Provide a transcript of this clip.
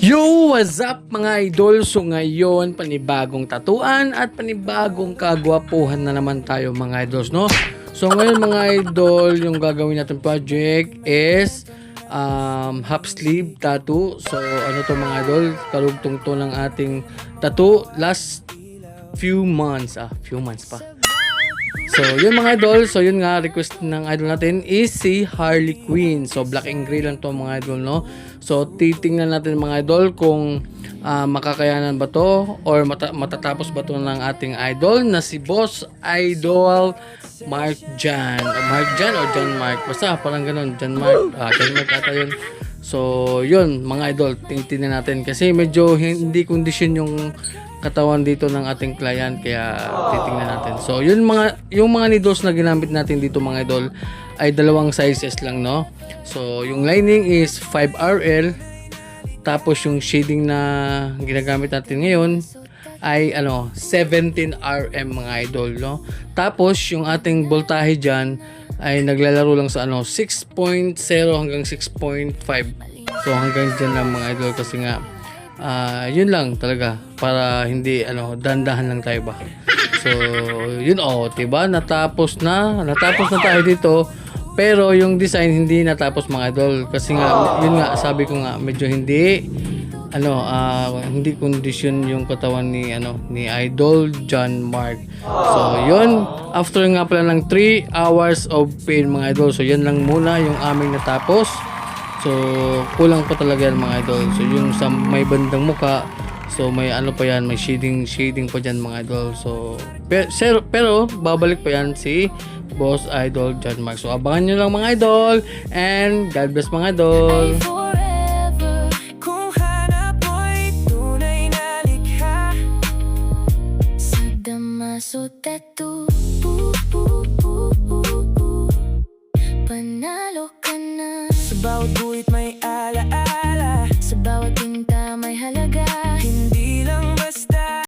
Yo! What's up mga idol? So ngayon, panibagong tatuan at panibagong kagwapuhan na naman tayo mga idols, no? So ngayon mga idol, yung gagawin natin project is half sleeve tattoo. So ano to mga idol? Karugtong to ng ating tattoo last few months pa. So, yun mga idol. So, yun nga, request ng idol natin is si Harley Quinn. So, black and gray lang to mga idol, no? So, titingnan natin mga idol kung makakayanan ba to or matatapos ba to ng ating idol na si Boss Idol Mark Jan. Mark Jan o John Mark? Basta, parang ganun. John Mark. John Mark ata yun. So, yun mga idol. Tingnan natin. Kasi medyo hindi kondisyon yung katawan dito ng ating client, kaya titingnan natin. So, yung mga needles na ginamit natin dito mga idol ay dalawang sizes lang, no? So, yung lining is 5RL, tapos yung shading na ginagamit natin ngayon ay 17RM mga idol, no? Tapos yung ating voltahe diyan ay naglalaro lang sa 6.0 hanggang 6.5. So, hanggang diyan lang mga idol kasi nga yun lang talaga para hindi dandahan lang tayo ba. So yun diba natapos na tayo dito, pero yung design hindi natapos mga idol kasi nga yun nga sabi ko nga medyo hindi hindi kondisyon yung katawan ni Idol John Mark. So yun, after nga pala ng 3 hours of pain mga idol, so yan lang muna yung aming natapos. So, kulang pa talaga yan mga idol. So, yung sa may bandang muka, so may pa yan, may shading pa dyan mga idol. So, pero babalik pa yan si Boss Idol John Mark. So, abangan nyo lang mga idol. And God bless mga idol. Forever, kung hanap mo'y tunay na likha sa Damaso Tattoo.